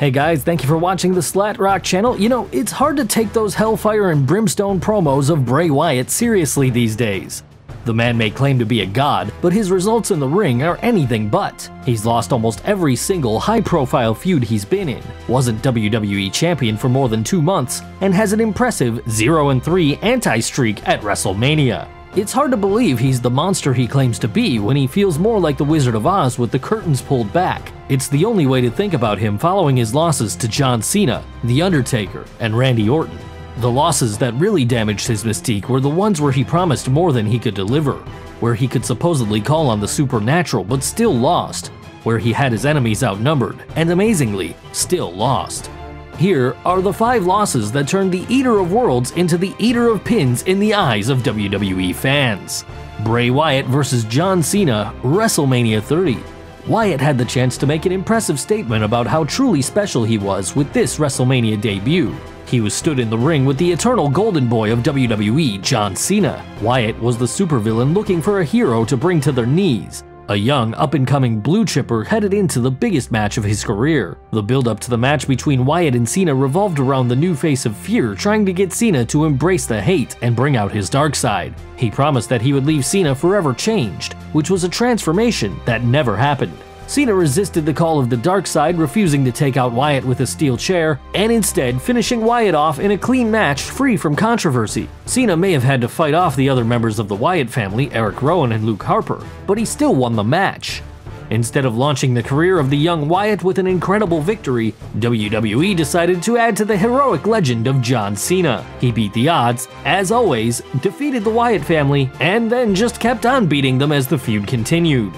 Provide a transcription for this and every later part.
Hey guys, thank you for watching the Slat Rock channel. You know, it's hard to take those hellfire and brimstone promos of Bray Wyatt seriously these days. The man may claim to be a god, but his results in the ring are anything but. He's lost almost every single high-profile feud he's been in, wasn't WWE champion for more than 2 months, and has an impressive 0-3 anti-streak at Wrestlemania. It's hard to believe he's the monster he claims to be when he feels more like the Wizard of Oz with the curtains pulled back. It's the only way to think about him following his losses to John Cena, The Undertaker, and Randy Orton. The losses that really damaged his mystique were the ones where he promised more than he could deliver, where he could supposedly call on the supernatural but still lost, where he had his enemies outnumbered and amazingly, still lost. Here are the 5 losses that turned the Eater of Worlds into the Eater of Pins in the eyes of WWE fans. Bray Wyatt vs. John Cena, WrestleMania 30. Wyatt had the chance to make an impressive statement about how truly special he was with this WrestleMania debut. He was stood in the ring with the eternal golden boy of WWE, John Cena. Wyatt was the supervillain looking for a hero to bring to their knees. A young, up-and-coming blue chipper headed into the biggest match of his career. The build-up to the match between Wyatt and Cena revolved around the new face of fear trying to get Cena to embrace the hate and bring out his dark side. He promised that he would leave Cena forever changed, which was a transformation that never happened. Cena resisted the call of the dark side, refusing to take out Wyatt with a steel chair, and instead finishing Wyatt off in a clean match free from controversy. Cena may have had to fight off the other members of the Wyatt family, Eric Rowan and Luke Harper, but he still won the match. Instead of launching the career of the young Wyatt with an incredible victory, WWE decided to add to the heroic legend of John Cena. He beat the odds, as always, defeated the Wyatt family, and then just kept on beating them as the feud continued.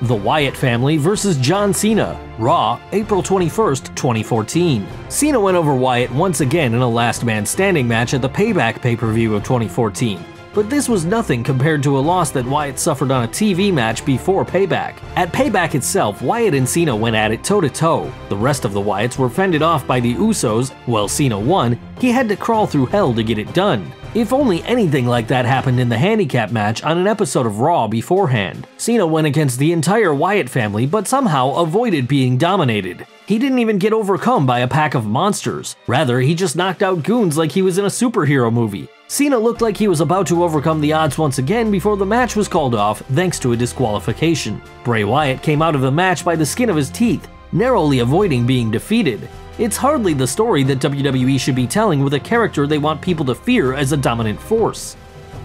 The Wyatt Family vs. John Cena, Raw, April 21st, 2014. Cena went over Wyatt once again in a last man standing match at the Payback pay-per-view of 2014. But this was nothing compared to a loss that Wyatt suffered on a TV match before Payback. At Payback itself, Wyatt and Cena went at it toe-to-toe. The rest of the Wyatts were fended off by the Usos. While Cena won, he had to crawl through hell to get it done. If only anything like that happened in the handicap match on an episode of Raw beforehand. Cena went against the entire Wyatt family but somehow avoided being dominated. He didn't even get overcome by a pack of monsters. Rather, he just knocked out goons like he was in a superhero movie. Cena looked like he was about to overcome the odds once again before the match was called off thanks to a disqualification. Bray Wyatt came out of the match by the skin of his teeth, narrowly avoiding being defeated. It's hardly the story that WWE should be telling with a character they want people to fear as a dominant force.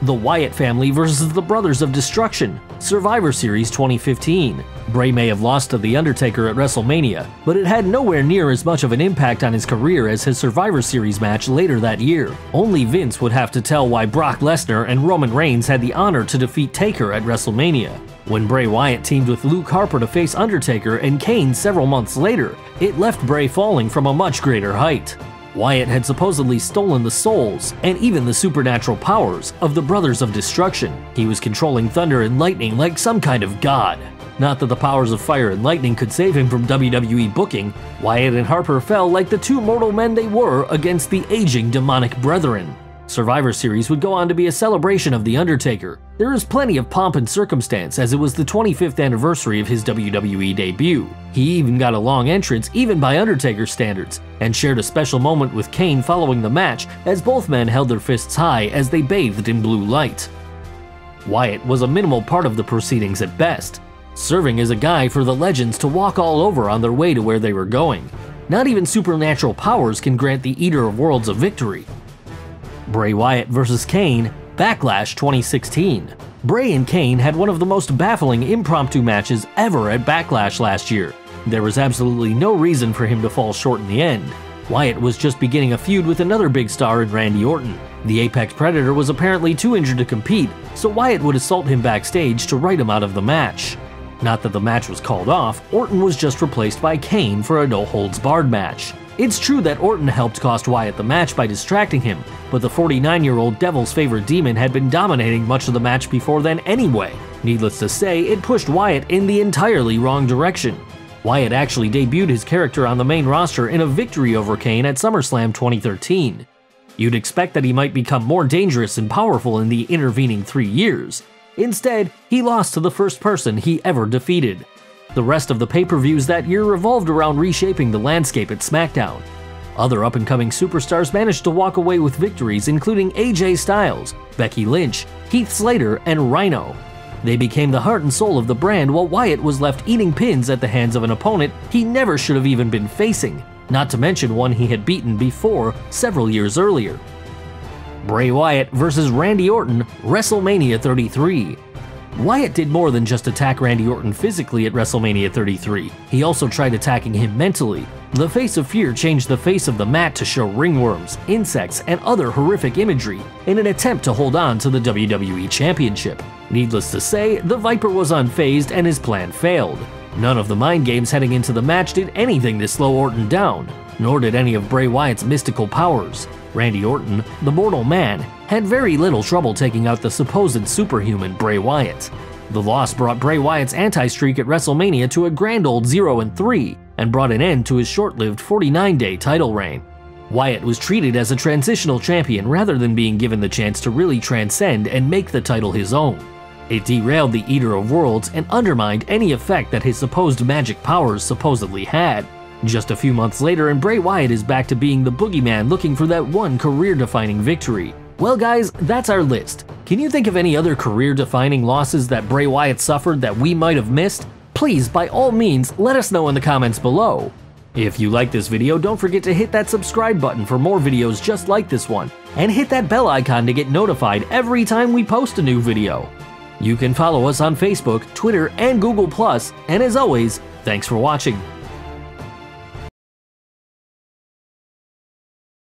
The Wyatt Family vs. the Brothers of Destruction, Survivor Series 2015. Bray may have lost to The Undertaker at WrestleMania, but it had nowhere near as much of an impact on his career as his Survivor Series match later that year. Only Vince would have to tell why Brock Lesnar and Roman Reigns had the honor to defeat Taker at WrestleMania. When Bray Wyatt teamed with Luke Harper to face Undertaker and Kane several months later, it left Bray falling from a much greater height. Wyatt had supposedly stolen the souls, and even the supernatural powers, of the Brothers of Destruction. He was controlling thunder and lightning like some kind of god. Not that the powers of fire and lightning could save him from WWE booking, Wyatt and Harper fell like the 2 mortal men they were against the aging demonic brethren. Survivor Series would go on to be a celebration of The Undertaker. There is plenty of pomp and circumstance as it was the 25th anniversary of his WWE debut. He even got a long entrance even by Undertaker standards, and shared a special moment with Kane following the match as both men held their fists high as they bathed in blue light. Wyatt was a minimal part of the proceedings at best, serving as a guy for the legends to walk all over on their way to where they were going. Not even supernatural powers can grant the Eater of Worlds a victory. Bray Wyatt vs. Kane, Backlash 2016. Bray and Kane had one of the most baffling impromptu matches ever at Backlash last year. There was absolutely no reason for him to fall short in the end. Wyatt was just beginning a feud with another big star in Randy Orton. The Apex Predator was apparently too injured to compete, so Wyatt would assault him backstage to write him out of the match. Not that the match was called off, Orton was just replaced by Kane for a no-holds-barred match. It's true that Orton helped cost Wyatt the match by distracting him, but the 49-year-old Devil's favorite demon had been dominating much of the match before then anyway. Needless to say, it pushed Wyatt in the entirely wrong direction. Wyatt actually debuted his character on the main roster in a victory over Kane at SummerSlam 2013. You'd expect that he might become more dangerous and powerful in the intervening 3 years. Instead, he lost to the first person he ever defeated. The rest of the pay-per-views that year revolved around reshaping the landscape at SmackDown. Other up-and-coming superstars managed to walk away with victories, including AJ Styles, Becky Lynch, Heath Slater, and Rhino. They became the heart and soul of the brand, while Wyatt was left eating pins at the hands of an opponent he never should have even been facing, not to mention one he had beaten before several years earlier. Bray Wyatt vs. Randy Orton, WrestleMania 33. Wyatt did more than just attack Randy Orton physically at WrestleMania 33, he also tried attacking him mentally. The face of fear changed the face of the mat to show ringworms, insects, and other horrific imagery in an attempt to hold on to the WWE Championship. Needless to say, the Viper was unfazed and his plan failed. None of the mind games heading into the match did anything to slow Orton down, nor did any of Bray Wyatt's mystical powers. Randy Orton, the mortal man, had very little trouble taking out the supposed superhuman Bray Wyatt. The loss brought Bray Wyatt's anti-streak at WrestleMania to a grand old 0-3 and brought an end to his short-lived 49-day title reign. Wyatt was treated as a transitional champion rather than being given the chance to really transcend and make the title his own. It derailed the Eater of Worlds and undermined any effect that his supposed magic powers supposedly had. Just a few months later, and Bray Wyatt is back to being the boogeyman looking for that one career-defining victory. Well guys, that's our list. Can you think of any other career-defining losses that Bray Wyatt suffered that we might have missed? Please, by all means, let us know in the comments below. If you like this video, don't forget to hit that subscribe button for more videos just like this one, and hit that bell icon to get notified every time we post a new video. You can follow us on Facebook, Twitter, and Google+, and as always, thanks for watching.